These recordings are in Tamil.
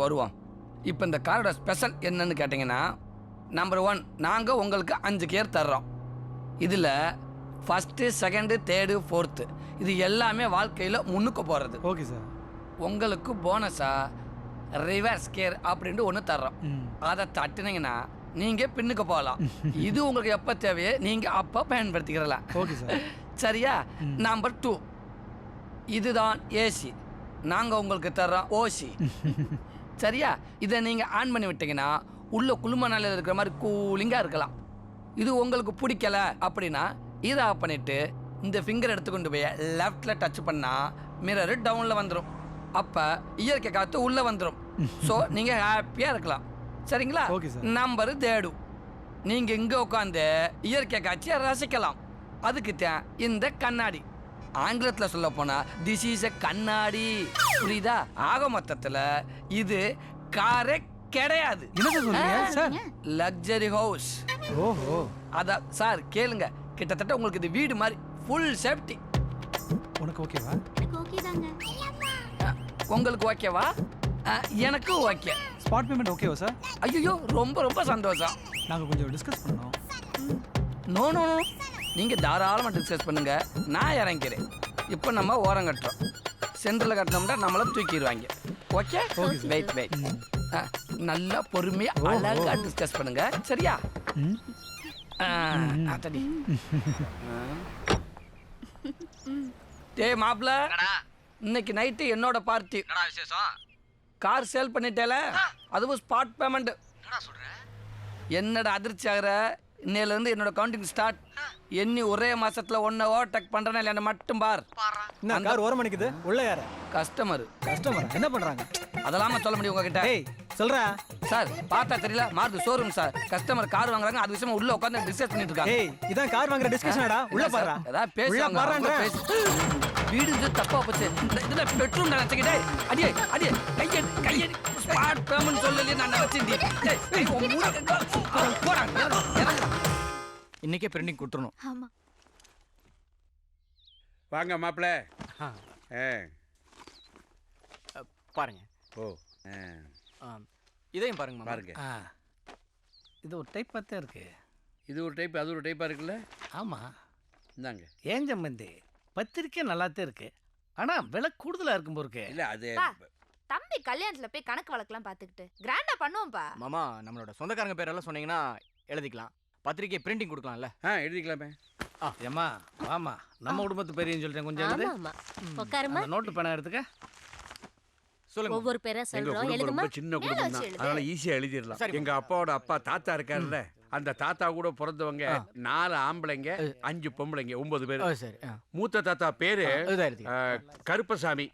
வருவோம். இப்போ இந்த காரோட ஸ்பெஷல் என்னன்னு கேட்டிங்கன்னா, நம்பர் 1 நாங்கள் உங்களுக்கு 5 கியர் தர்றோம். இதில் ஃபஸ்ட்டு, செகண்டு, தேர்டு, ஃபோர்த்து இது எல்லாமே வாழ்க்கையில் முன்னுக்கு போகிறது. Okay sir. உங்களுக்கு போனஸாக ரிவர்ஸ் கியர் அப்படின்ட்டு ஒன்று தர்றோம். அதை தட்டுனீங்கன்னா நீங்கள் பின்னுக்கு போகலாம். இது உங்களுக்கு எப்போ தேவையோ நீங்கள் அப்போ பயன்படுத்திக்கிறலாம். Okay sir. சரியா? நம்பர் 2 இதுதான் ஏசி. நாங்கள் உங்களுக்கு தர்றோம் ஓசி. சரியா? இதை நீங்கள் ஆன் பண்ணி விட்டீங்கன்னா உள்ள குளும நிலையில் இருக்கிற மாதிரி கூலிங்காக இருக்கலாம். இது உங்களுக்கு பிடிக்கல அப்படின்னா இதை ஆஃப் பண்ணிவிட்டு இந்த ஃபிங்கர் எடுத்துக்கொண்டு போய் லெஃப்டில் டச் பண்ணால் மிரரு டவுனில் வந்துடும். அப்போ இயற்கை காற்று உள்ளே வந்துடும். ஸோ நீங்கள் ஹாப்பியாக இருக்கலாம். சரிங்களா? Okay sir. நம்பர் 3 நீங்கள் இங்கே உட்காந்து இயற்கை காட்சியை ரசிக்கலாம். அதுக்கு தான் இந்த கண்ணாடி. ஆங்கிலத்தில் சொல்ல போனால் திஸ் இஸ் எ கண்ணாடி. புரியுதா? ஆக மொத்தத்தில் இது காரே கிடையாது. Luxury house. ஓஹோ. அதான் சார் கேளுங்க, கிட்டத்தட்ட உங்களுக்கு இது வீடு மாதிரி ஃபுல் சேஃப்டி. உனக்கு ஓகேவா? ஓகே தாங்க. உங்களுக்கு ஓகேவா? எனக்கு ஓகே. ஸ்பாட் பேமெண்ட் ஓகேவா சார்? ஐயோ ரொம்ப ரொம்ப சந்தோஷம். நாங்கள் கொஞ்சம் டிஸ்கஸ் பண்ணோம். நோ நோ நோ, நீங்கள் தாராளமாக டிஸ்கஸ் பண்ணுங்க, நான் இறங்கிறேன். இப்போ நம்ம ஓரம் கட்டுறோம். சென்டரில் கட்டினோம்னா நம்மளை தூக்கிடுவாங்க. ஓகே? Wait wait. நல்லா பொறுமையாக அழகாக டிஸ்கஸ் பண்ணுங்க. சரியா? அத்தடி. டேய் மாப்பிள்ள, இன்னைக்கு நைட்டு என்னோட பார்ட்டி. விசேஷம்? கார் சேல் பண்ணிட்டேல, அதுவும் ஸ்பாட் பேமெண்ட். என்னடா அதிர்ச்சி ஆகிற? இன்னையிலேருந்து என்னோட கவுண்டிங் ஸ்டார்ட். எண்ணி ஒரே மாசத்துல ஒன்றை ஓவர்டேக் பண்றேன்னா இல்லைன்னு மட்டும் பார். என்ன கார் ஓரம் பண்ணிக்குது? உள்ள யார? கஸ்டமர். கஸ்டமர் என்ன பண்றாங்க? அதெல்லாம சொல்ல முடியும் உங்ககிட்ட? ஏய் சொல்றா. சார் பார்த்தா தெரியல, Maruti showroom sir. Customer car வாங்குறாங்க, அது விஷயமா உள்ள உட்காந்து டிஸ்கஸ் பண்ணிட்டு இருக்காங்க. ஏய் இதான் கார் வாங்குற டிஸ்கஷனடா. உள்ள பாறா. ஏதாவது பேசுவாங்க. வீடு இது தப்பா போச்சு. இதுல பெட்ரூம் நினைச்சுக்கிட்டே அடியே அடியே கையை கையை ஸ்பாட் பேமெண்ட் சொல்லலையே நான் நினைச்சிட்டேன். போறாங்க. இன்னைக்கே பிரிண்டிங் கொடுத்துடணும். ஆமா. வாங்க மாப்பிள்ள. பாருங்க. ஓ இதையும் பாருங்க பாருங்க. இது ஒரு டைப் பார்த்தே இருக்கு. இது ஒரு டைப், அது ஒரு டைப்பாக இருக்குல்ல? ஆமாம். இந்தாங்க. ஏன் சம்பந்தி, பத்திரிக்கை நல்லாத்தே இருக்கு, ஆனால் விலை கூடுதலாக இருக்கும் போருக்கு. இல்லை அது தம்பி கல்யாணத்துல போய் கணக்கு வழக்கெல்லாம் பார்த்துக்கிட்டு கிராண்டா பண்ணுவோம்ப்பா. மாமா, நம்மளோட சொந்தக்காரங்க பேரெல்லாம் சொன்னீங்கன்னா எழுதிக்கலாம். பத்திரிக்கை பிரிண்டிங் கொடுக்கலாம்ல? எழுதிக்கலாமே. ஏம்மா வாமா, நம்ம குடும்பத்து பெரியன்னு சொல்லிட்டேன். கொஞ்சம் உட்காருமா. நோட்டு பேனா எடுத்துக்க. சொல்லுங்க. ஒவ்வொரு பேரா எங்க சொல்றோம், குடும்பம் எழுதுமா. ரொம்ப சின்ன குடும்பம் தான், அதனால ஈஸியாக எழுதிடலாம். எங்க அப்பாவோட அப்பா தாத்தா இருக்காருல்ல, அந்த தாத்தா கூட பிறந்தவங்க 4 ஆம்பளைங்க 5 பொம்பளைங்க, 9 பேர். சரி. மூத்த தாத்தா பேரு கருப்பசாமி.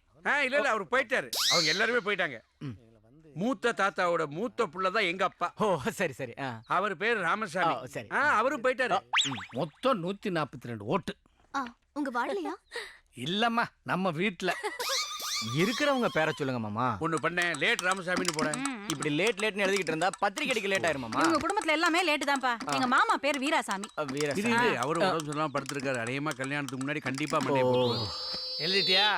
இல்ல இல்ல அவர் போயிட்டாரு, அவங்க எல்லாருமே போயிட்டாங்க. மூத்த தாத்தாவோட மூத்த புள்ள தான் எங்க அப்பா. ஓ சரி சரி. அவர் பேர் ராமசாமி. சரி. அவரும் போயிட்டாரு. மொத்தம் 142 ஓட்டு. உங்க வாடலையா? இல்லம்மா, நம்ம வீட்டுல இருக்கிறவங்க பேரை சொல்லுங்க மாமா. ஒண்ணு பண்ணேன், லேட் ராமசாமின்னு போறேன். இப்படி லேட்னு எழுதிக்கிட்டு இருந்தா பத்திரிக்கை அடிக்க லேட் ஆயிருமாமா. உங்க குடும்பத்துல எல்லாமே லேட் தான்ப்பா. எங்க மாமா பேர் வீராசாமி. இது அவரு உடம்பு சொல்லாம படுத்திருக்காரு. அநேகமா கல்யாணத்துக்கு முன்னாடி கண்டிப்பா மண்டையை போட்டுருவாரு. எழுதிட்டியா?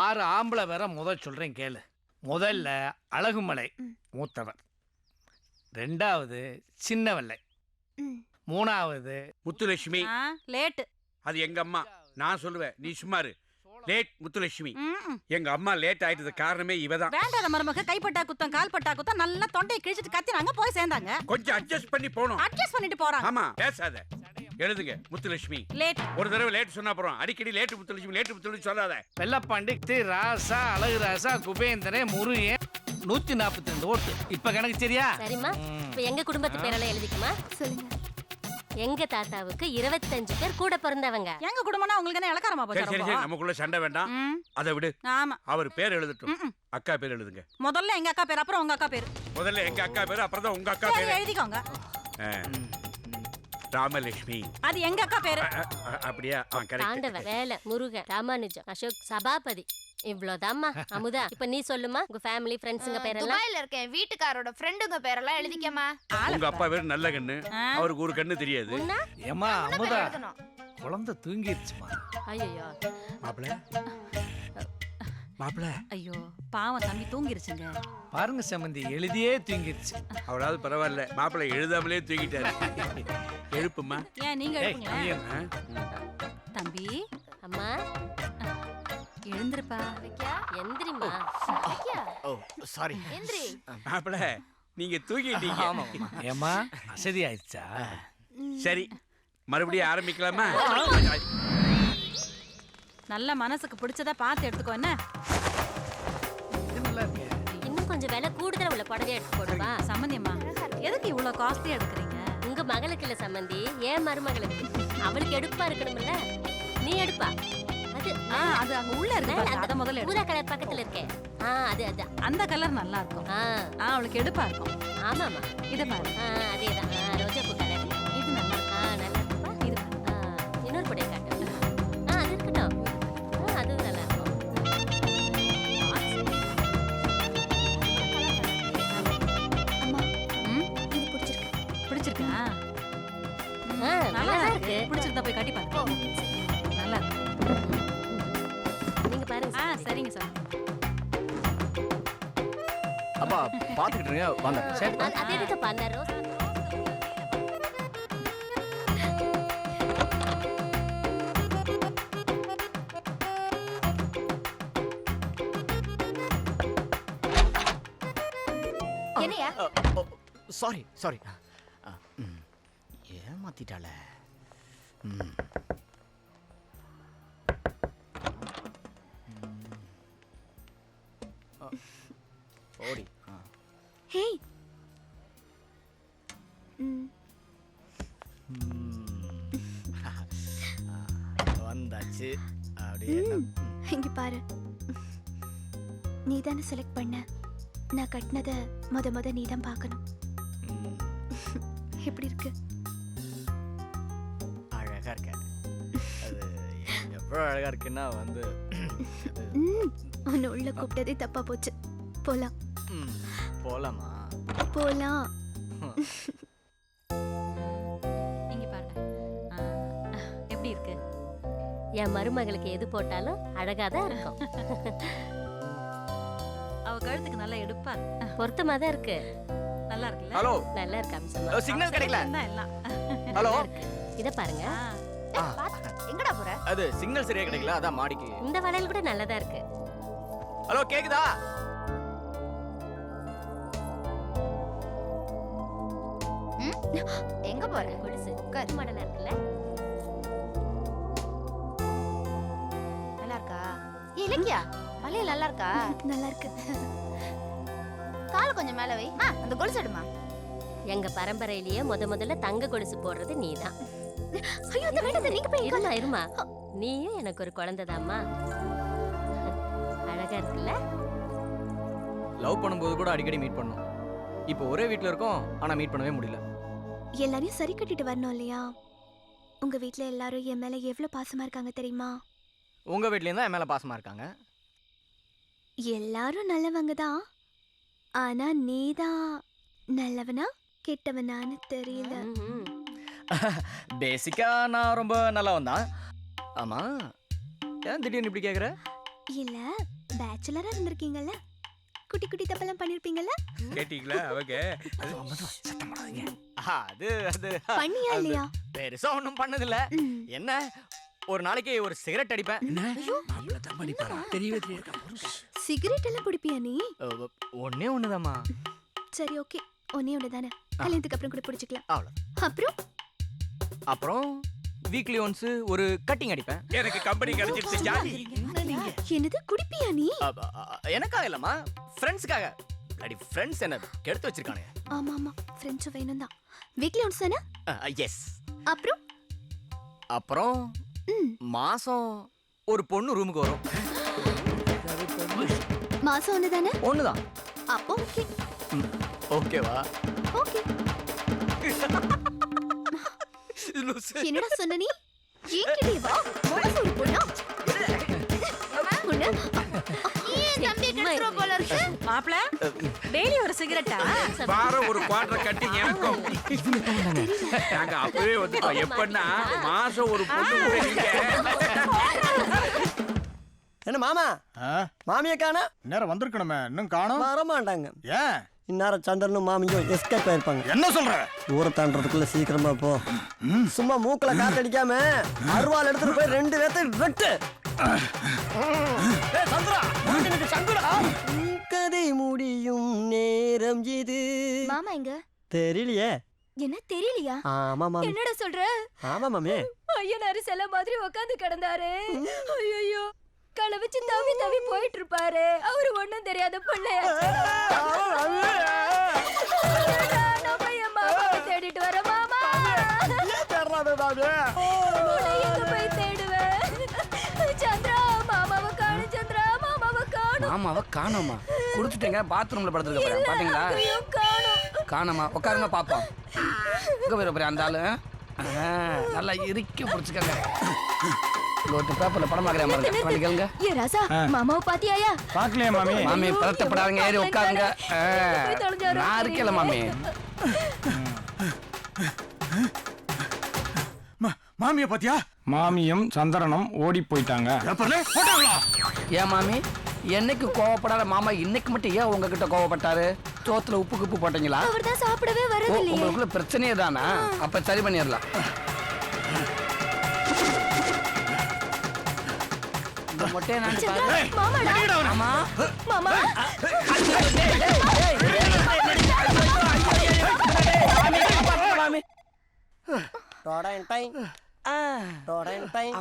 6 ஆம்பளை வேற முதல் சொல்றேன் கேளு. முதல்ல அழகுமலை மூத்தவர், 2வது சின்னவல்லை, 3வது முத்துலட்சுமி. லேட். அது எங்க அம்மா. நான் சொல்லுவேன், நீ சும்மாரு. லேட் முத்துலட்சுமி. எங்க அம்மா லேட் ஆயிட்டது காரணமே இவதான். வேண்டாத மருமக கைப்பட்டா குத்தம் கால் பட்டா குத்தம் நல்லா தொண்டையை கிழிச்சிட்டு கத்தினாங்க, போய் சேர்ந்தாங்க. கொஞ்சம் அட்ஜஸ்ட் பண்ணி போணும். அட்ஜஸ்ட் பண்ணிட்டு போறாங்க. ஆமா பேசாத. எழுதுங்க முத்துலட்சுமி. லேட். ஒரு தடவை லேட் சொன்னா போறோம், அடிக்கடி லேட் முத்துலட்சுமி லேட் முத்துலட்சுமி சொல்லாத. வெள்ளப்பாண்டி, ராசா, அழகு ராசா, குபேந்திரன், முருகன் 142 ஓட்டு. இப்ப கணக்கு சரியா? சரிம்மா. இப்ப எங்க குடும்பத்து பேரெல்லாம் எழுதிக்குமா. சொல்லுங்க. எங்க தாத்தாவுக்கு 25 பேர் கூட பிறந்தவங்க. எங்க குடும்பம்னா உங்களுக்கு என்ன இலக்காரமா போச்சு? சரி சரி, நமக்குள்ள சண்டை வேண்டாம், அதை விடு. ஆமா. அவர் பேர் எழுதட்டும். அக்கா பேர் எழுதுங்க. முதல்ல எங்க அக்கா பேர், அப்புறம் உங்க அக்கா பேர். முதல்ல எங்க அக்கா பேர், அப்புறம் தான் உங்க அக்கா பேர். எழுதிக்கோங்க. ராமலட்சுமி. அது எங்க அக்கா பேரு. அப்படியா? தாண்டவ, வேலை, முருகன், ராமானுஜம், அசோக், சபாபதி. இவ்வளவுதாம்மா. அமுதா, இப்ப நீ சொல்லுமா, உங்க ஃபேமிலி ஃப்ரெண்ட்ஸுங்க பேரெல்லாம். துபாயில இருக்கேன் வீட்டுக்காரோட ஃப்ரெண்டுங்க பேரெல்லாம் எழுதிக்கமா. உங்க அப்பா பேர் நல்ல கண்ணு, அவருக்கு ஒரு கண்ணு தெரியாது. ஏமா அமுதா, குழந்தை தூங்கிருச்சுமா. ஐயோ மாப்பிள்ள மாப்பிள்ள ஐயோ பாவம் தம்பி தூங்கிருச்சுங்க. பாருங்க சம்பந்தி எழுதியே தூங்கிருச்சு. அவளாவது பரவாயில்ல, மாப்பிள்ளை எழுதாமலே தூங்கிட்டாரு. எழுப்புமா. ஏன் நீங்க ஏய், எழுப்புங்களேன். நீ என்ன? தம்பி அம்மா எழுந்திருப்பா. எந்திரிமா. ஓ சாரி. எந்திரி. மாப்பிள்ள நீங்க தூங்கிட்டீங்க. ஆமா ஏம்மா அசதி ஆயிடுச்சா? சரி, மறுபடியும் ஆரம்பிக்கலாமா? நல்ல மனசுக்கு பிடிச்சதா பார்த்து எடுத்துக்கோ என்ன. இது நல்லா இருக்கு. இன்னும் கொஞ்சம் விலை கூடுதலா உள்ள புடவைய எடுத்து போடுவா. சம்மந்தியம்மா எதுக்கு இவ்வளவு காஸ்ட்லியா எடுக்கிறீங்க? உங்க மகளுக்கு இல்ல சம்பந்தி, ஏன் மருமகளுக்கு. அவளுக்கு எடுப்பா இருக்கணும்ல. நீ எடுப்பா. அது அது அங்க உள்ள இருக்கு பாருங்க, அத முதல்ல எடு. பூரா கலர் பக்கத்துல இருக்கே. அது அது. அந்த கலர் நல்லா இருக்கும். அவளுக்கு எடுப்பா இருக்கும். ஆமாமா. இத பாரு. அதேதான். ரோஜா பூ கலர். இது நல்லா இருக்கு. நல்லா இருக்குப்பா. இது பாரு. இன்னொரு புடவை காட்டு. அது இருக்கட்டும். அது நல்லா இருக்கும். ம்? பிடிச்சிருக்கா? நல்லா இருக்கு. பிடிச்சிருந்தா போய் கட்டி பாரு. நல்லா இருக்கு. நீங்க பாருங்க. சரிங்க சார். அப்பா பாத்துக்கிட்டு இருங்க வாங்க. சரி. அது எதுக்குப்பா அந்த ரோஸ்? என்னையா? Sorry sorry. ஏமாத்திட்டாள. ஓடி. ஹேய். வந்தாச்சு. அப்படியே இங்க பாரு, நீ தானே செலக்ட் பண்ண. நான் கட்டினத முத நீ தான் பார்க்கணும். எப்படி இருக்கு? அழகா இருக்க. அது எவ்வளவு அழகா இருக்குன்னா வந்து உன்னை உள்ள கூப்பிட்டதே தப்பா போச்சு. போலாம். போலாமா? போலாம். இங்க பாருங்க. எப்படி இருக்கு? என் மருமகளுக்கு எது போட்டாலும் அழகா தான் இருக்கும். அவ கழுத்துக்கு நல்லா எடுப்பா இருக்கு. பொருத்தமா தான் இருக்கு. நல்லா இருக்குல்ல? ஹலோ. நல்லா இருக்கு அம்சமா. சிக்னல் கிடைக்கல. தான் எல்லாம். ஹலோ. இத பாருங்க. எங்கடா போற? அது சிக்னல் சரியா கிடைக்கல, அதான் மாடிக்கு. இந்த வளையல் கூட நல்லதா இருக்கு. ஹலோ கேக்குதா? எங்க போற? கொலுசு மாடலா இருக்குல்ல? நல்லா இருக்கா? இலக்கியா வளையல் நல்லா இருக்கா? நல்லா இருக்கு. கால கொஞ்சம் மேல வை. அந்த கொலுசு எடுமா. எங்க பரம்பரையிலேயே முதல்ல தங்க கொலுசு போடுறது நீதான். ஐயோ, அது வேண்டாம். நீங்க போய் இருமா. நீயும் எனக்கு ஒரு குழந்தைதாம்மா. அழகா இருக்குல்ல? லவ் பண்ணும்போது கூட அடிக்கடி மீட் பண்ணோம். இப்போ ஒரே வீட்ல இருக்கோம், ஆனா மீட் பண்ணவே முடியல. எல்லாரையும் சரி கட்டிட்டு வரணும் இல்லையா? உங்க வீட்ல எல்லாரும் என் மேல எவ்வளவு பாசமா இருக்காங்க தெரியுமா? உங்க வீட்லயும் தான் என் மேல பாசமா இருக்காங்க. எல்லாரும் நல்லவங்க தான். ஆனா நீதான் நல்லவனா கெட்டவனான்னு தெரியல. பேசிக்கா நான் ரொம்ப நல்லவன் தான். ஆமா, ஏன் திடீர்னு இப்படி கேக்குற? இல்ல, பேச்சுலரா இருந்திருக்கீங்கல்ல, குட்டி குட்டி தப்பெல்லாம் பண்ணிருப்பீங்கல்ல. கேட்டீங்களா? அவங்க அது அது பண்ணியா இல்லையா? பெருசா ஒண்ணும் பண்ணதில்ல. என்ன, ஒரு நாளைக்கு ஒரு சிகரெட் அடிப்பேன். சிகரெட் எல்லாம் குடிப்பியா நீ? ஒன்னே ஒண்ணுதாம்மா. சரி, ஓகே, ஒன்னே ஒண்ணு தானே. கல்யாணத்துக்கு அப்புறம் கூட பிடிச்சிக்கலாம். அவ்வளவு. அப்புறம் வீக்லி ஒன்ஸ் ஒரு கட்டிங் அடிப்பேன். எனக்கு கம்பெனி கிடைச்சிருச்சு, ஜாலி. என்னது, குடிப்பியா நீ? எனக்காக இல்லம்மா, ஃப்ரெண்ட்ஸ்க்காக. அடி ஃப்ரெண்ட்ஸ் என்ன கெடுத்து வச்சிருக்கானே. ஆமா ஆமா, ஃப்ரெண்ட்ஸ் வேணும் தான். வீக்லி ஒன்ஸ் தானே? எஸ். அப்புறம் மாசம் ஒரு பொண்ணு ரூமுக்கு வரும். மாசம் ஒண்ணு தானே? ஒண்ணுதான். அப்போ ஓகே. ஓகேவா? ஓகே. என்னடா சொன்ன நீ? ஏங்கிட்டே வா. மாசம் ஒரு பொண்ணா? பொண்ணு? ஏன் தம்பி கெடுத்துற போல இருக்கு? மாப்ள, டெய்லி ஒரு சிகரெட்டா? வாரம் ஒரு குவார்டர் கட்டிங் எனக்கும். நாங்க அப்பவே வந்துட்டோம். எப்பன்னா மாசம் ஒரு பொண்ணு கூட நீங்க. என்ன மாமா மாமியை காணோம். நேரம் வந்திருக்கணுமே, இன்னும் காணோம். வரமாட்டாங்க. ஏன்? இந்நேரம் சந்திரனும் மாமியும் எஸ்கேப் ஆயிருப்பாங்க. என்ன சொல்ற? ஊரை தாண்டறதுக்குள்ள சீக்கிரமா போ. சும்மா மூக்குல காத்தடிக்காம அருவாள் எடுத்துட்டு போய் 2 பேர்த்தை வெட்டு. கதை முடியும் நேரம் இது. மாமா எங்க? தெரியலையே. என்ன தெரியலையா? ஆமா மாமி. என்னடா சொல்ற? ஆமா மாமி. ஐயனாரு செல்ல மாதிரி உட்கார்ந்து கிடந்தாரு. ஐயோ களவிச்சு தவி தவி போயிட்டு இருப்பாரு. அவரு ஒண்ணும் தெரியாத பிள்ளை. நம்ம என் மாமாவை தேடிட்டு வர மாமா. எங்க போய் தேடுவேன்? சந்திரா மாமாவை காணோம். சந்திரா மாமாவை காணோம். மாமாவை காணோமா? குடிச்சிட்டேங்க, பாத்ரூம்ல படுத்துருக்க பாத்தீங்களா? காணோமா? உட்காருங்க பாப்போம். இங்க போய் அந்த ஆளு நல்லா இறுக்கி பிடிச்சிக்கங்க. ஒரு பேப்பர்ல படம் பாக்குறேன். ஏ ராசா, மாமாவை பாத்தியாயா? பாக்கலையே மாமி. மாமி பதட்டப்படாதீங்க, ஏறி உட்காருங்க. நான் இருக்கல மாமி. மாமிய பாத்தியா? மாமியும் சந்திரனும் ஓடி போயிட்டாங்க. ஏன் மாமி என்னைக்கு கோவப்படாத மாமா இன்னைக்கு மட்டும் ஏன் உங்ககிட்ட கோவப்பட்டாரு? சோத்துல உப்பு குப்பு போட்டீங்களா? அவர்தான் சாப்பிடவே வரது இல்லையே. உங்களுக்குள்ள பிரச்சனையே தானா? அப்ப சரி பண்ணிடலாம். இந்த மொட்டையை நான் மாமா மாமா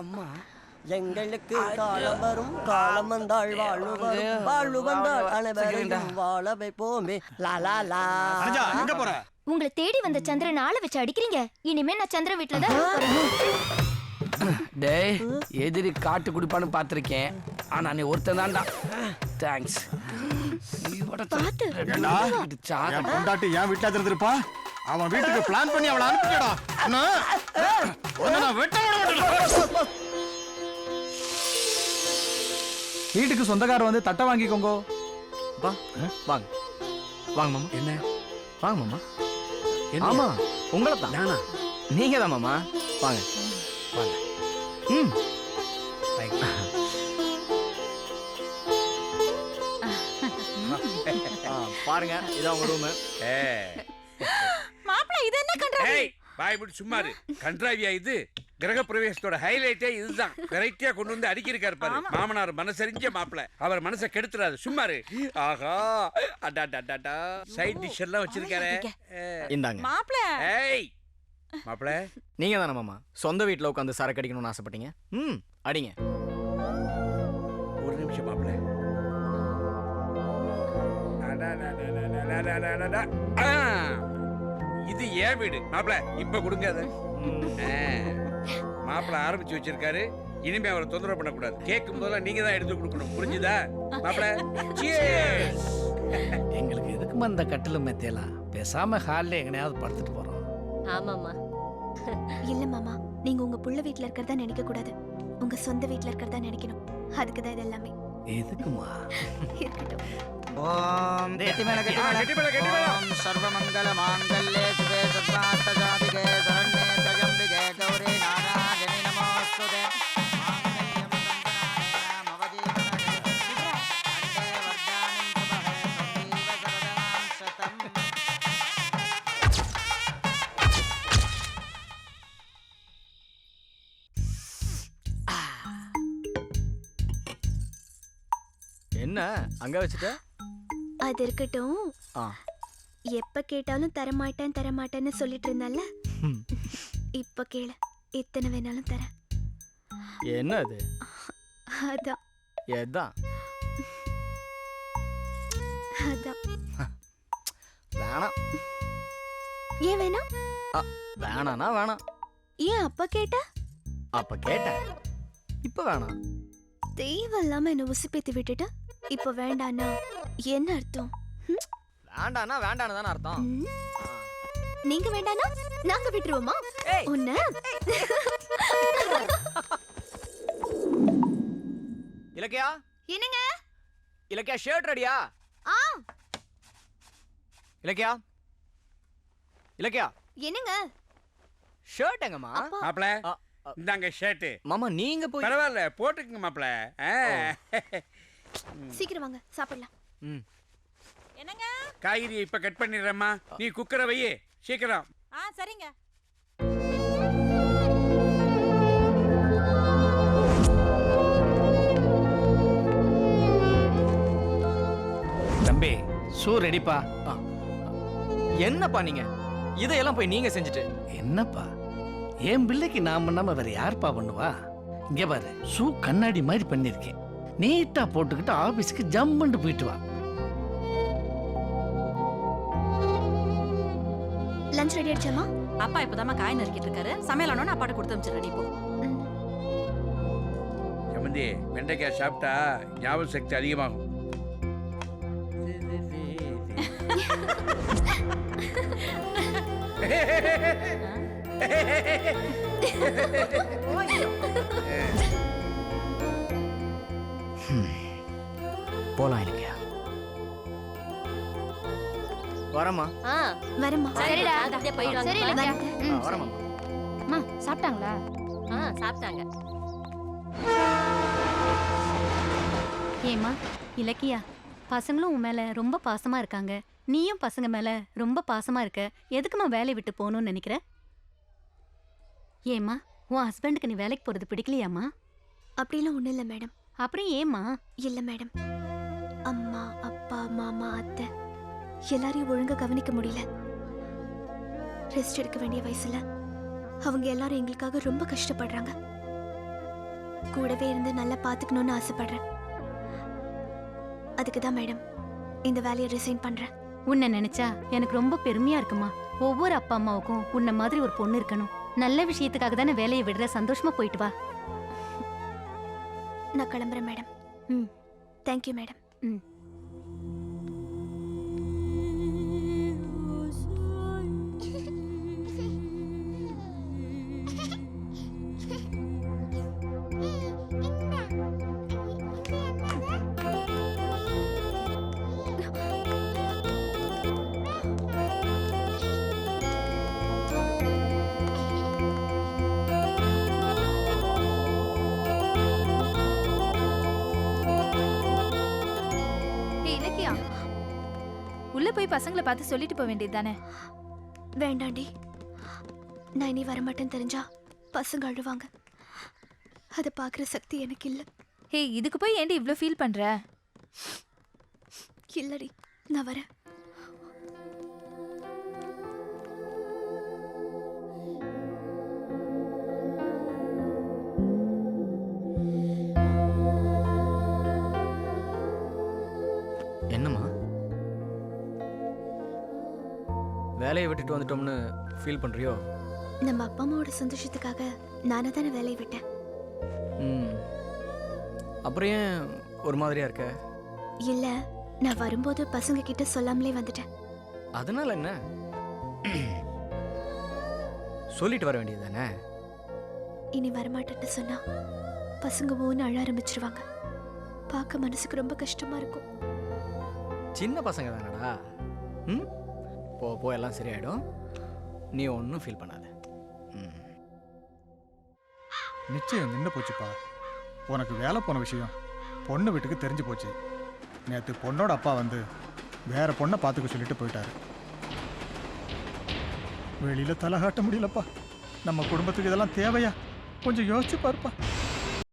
அம்மா எங்களுக்கு காலம் வரும், காலம் வந்தாள் வாழ்வு வரும், வாழ்வு வந்தாள் அனைவரையும் வாழ வைப்போமே. லா லா லா. எங்க போற? உங்களை தேடி வந்த சந்திரன் ஆளை வச்சு அடிக்கிறீங்க. இனிமே நான் சந்திரன் வீட்டுல தான். டேய், எதிரி காட்டு குடிப்பான்னு பாத்திருக்கேன், ஆனா நீ ஒருத்தன் தான்டா. தேங்க்ஸ். பொண்டாட்டி என் வீட்டுல இருந்திருப்பா. அவன் வீட்டுக்கு பிளான் பண்ணி அவளை அனுப்பிட்டா. வீட்டுக்கு சொந்தக்காரர் வந்து தட்டை வாங்கிக்கோங்க. வாங்க வாங்க மாமா. என்ன? வாங்க மாமா. ஆமா, உங்களை தான். நானா? நீங்க தான் மாமா. வாங்க வாங்க. பாருங்க, இதான் உங்க ரூம். மாப்பிள இது என்ன கண்டா? ஏய், பாய் விட்டு சும்மா இரு. கன்றாவியா இது? கிரக பிரவேசத்தோட ஹைலைட்டே இதுதான். வெரைட்டியா கொண்டு வந்து அடிக்கிருக்காரு பாரு. மாமனார் மனசறிஞ்ச மாப்பிள. அவர் மனசை கெடுத்துறாரு. சும்மா இரு. ஆஹா, அடடடடா, சைட் டிஷ் எல்லாம் வச்சிருக்காரே. இந்தாங்க மாப்பிள. ஏய் மாப்பிள, நீங்க தானே மாமா சொந்த வீட்டுல உட்காந்து சரக்கு அடிக்கணும்னு ஆசைப்பட்டீங்க? அடிங்க. ஒரு நிமிஷம் மாப்பிள. இது ஏன் வீடு மாப்பிள? இப்ப கொடுங்க அதை. மாப்பிள ஆரம்பிச்சு வச்சிருக்காரு. இனிமே அவரை தொந்தரவு பண்ணக்கூடாது. கேட்கும் போதெல்லாம் நீங்க தான் எடுத்து கொடுக்கணும். புரிஞ்சுதா மாப்பிள? எங்களுக்கு எதுக்குமா இந்த கட்டில மெத்தையெல்லாம்? பேசாம ஹாலில் எங்கனையாவது படுத்துட்டு போறோம். ஆமாம்மா. இல்ல மாமா, நீங்க உங்க புள்ள வீட்டுல இருக்கிறதா நினைக்க கூடாது. உங்க சொந்த வீட்டுல இருக்கிறதா நினைக்கணும். அதுக்குதான் இது எல்லாமே. எதுக்குமா? இருக்கட்டும். ஓம் சர்வமங்கல மாங்கல்யே சுபே சர்வார்த்தசாதிகே சரண்யே த்ரயம்பிகே கௌரி நாராயணி நமோஸ்துதே. என்ன அங்க வச்சுட்ட? அது இருக்கட்டும். எப்ப கேட்டாலும் தரமாட்டேன் தரமாட்டேன்னு சொல்லிட்டு இருந்தால, இப்ப கேளு, எத்தனை வேணாலும் தரேன். என்ன அது? அதான் எதான்? அதான். வேணாம். ஏன் வேணாம்? வேணானா வேணாம். ஏன் அப்ப கேட்ட? அப்ப கேட்டேன், இப்ப வேணாம். தேவையில்லாம என்ன உசுப்பேத்தி விட்டுட்டு இப்ப வேண்டான்னா என்ன அர்த்தம்? வேண்டானா வேண்டானு தானே அர்த்தம். நீங்க வேண்டானா நாங்க விட்டுருவோமா? உன்ன இலக்கியா. என்னங்க? இலக்கியா, ஷர்ட் ரெடியா? இலக்கியா, இலக்கியா, என்னங்க? ஷர்ட் எங்கம்மா? மாப்பிள, இந்தாங்க ஷர்ட். மாமா நீங்க போய் பரவாயில்ல போட்டுக்குங்க மாப்ள. சீக்கிரம் வாங்க சாப்பிடலாம். ம். என்னங்க? காய்கறி இப்ப கட் பண்ணிடுறேம்மா. நீ குக்கரை வை சீக்கிரம். சரிங்க. தம்பி ஷூ ரெடிப்பா. என்னப்பா நீங்க இதையெல்லாம் போய் நீங்க செஞ்சுட்டு என்னப்பா என் பிள்ளைக்கு நான் பண்ணாம வேற யாருப்பா பண்ணுவா? இங்க பாரு ஷூ கண்ணாடி மாதிரி பண்ணிருக்கேன். நீட்டா போட்டுக்கிட்டு ஆபீஸ்க்கு ஜம்முன்னு போயிட்டு வா. லஞ்ச் ரெடி ஆயிடுச்சாமா? அப்பா இப்பதாம்மா காய் நறுக்கிட்டு இருக்காரு. சமையல் ஆனோன்னு அப்பாட்ட கொடுத்து அனுப்பிச்சிடுறேன். இப்போ சமந்தி வெண்டைக்காய் சாப்பிட்டா ஞாபக சக்தி அதிகமாகும். போலாம் இல்லையா? வரமா வரமா. சரிடா அப்படியே போயிடுவாங்க. சரி இல்ல வரமா. அம்மா சாப்பிட்டாங்களா? சாப்பிட்டாங்க. ஏமா இலக்கியா, பசங்களும் உன் மேல ரொம்ப பாசமா இருக்காங்க. நீயும் பசங்க மேல ரொம்ப பாசமா இருக்க. எதுக்குமா வேலையை விட்டு போகணும்னு நினைக்கிற? ஏமா உன் ஹஸ்பண்டுக்கு நீ வேலைக்கு போறது பிடிக்கலையாமா? அப்படிலாம் ஒண்ணும் இல்ல மேடம். அப்புறம் ஏமா? இல்ல மேடம், அம்மா அப்பா மாமா அத்தை எல்லாரையும் ஒழுங்கா கவனிக்க முடியல. ரெஸ்ட் எடுக்க வேண்டிய வயசுல அவங்க எல்லாரும் எங்களுக்காக ரொம்ப கஷ்டப்படுறாங்க. கூடவே இருந்து நல்லா பாத்துக்கணும்னு ஆசைப்படுறேன். அதுக்கு தான் மேடம் இந்த வேலையை ரிசைன் பண்றேன். உன்னை நினைச்சா எனக்கு ரொம்ப பெருமையா இருக்குமா. ஒவ்வொரு அப்பா அம்மாவுக்கும் உன்னை மாதிரி ஒரு பொண்ணு இருக்கணும். நல்ல விஷயத்துக்காக தானே வேலையை விடுற. சந்தோஷமா போயிட்டு வா. நான் கிளம்புறேன் மேடம். Thank you madam. உள்ள போய் பசங்களை பார்த்து சொல்லிட்டு போக வேண்டியது தானே? வேண்டாண்டி, நான் இனி வரமாட்டேன்னு தெரிஞ்சா பசங்க அழுவாங்க. அதை பார்க்குற சக்தி எனக்கு இல்லை. இதுக்கு போய் ஏண்டி இவ்வளோ ஃபீல் பண்ற? இல்லடி, நான் வரேன். என்னம்மா வேலையை விட்டுட்டு வந்துட்டோம்னு ஃபீல் பண்றியோ? நம்ம அப்பா அம்மாவோட சந்தோஷத்துக்காக நானே தானே வேலையை விட்டேன். அப்புறம் ஏன் ஒரு மாதிரியா இருக்க? இல்ல, நான் வரும்போது பசங்க கிட்ட சொல்லாமலே வந்துட்டேன். அதனால என்ன? சொல்லிட்டு வர வேண்டியது தானே? இனி வரமாட்டேன்னு சொன்னா பசங்க ஓன்னு அழ ஆரம்பிச்சிருவாங்க. பார்க்க மனசுக்கு ரொம்ப கஷ்டமா இருக்கும். சின்ன பசங்க தானடா. போ எல்லாம் சரியாயிடும். நீ ஒன்றும் ஃபீல் பண்ணாத. நிச்சயம் நின்று போச்சுப்பா. உனக்கு வேலை போன விஷயம் பொண்ணு வீட்டுக்கு தெரிஞ்சு போச்சு. நேற்று பொண்ணோட அப்பா வந்து வேற பொண்ணை பார்த்துக்க சொல்லிட்டு போயிட்டாரு. வெளியில தலை காட்ட முடியலப்பா. நம்ம குடும்பத்துக்கு இதெல்லாம் தேவையா? கொஞ்சம் யோசிச்சு பாருப்பா.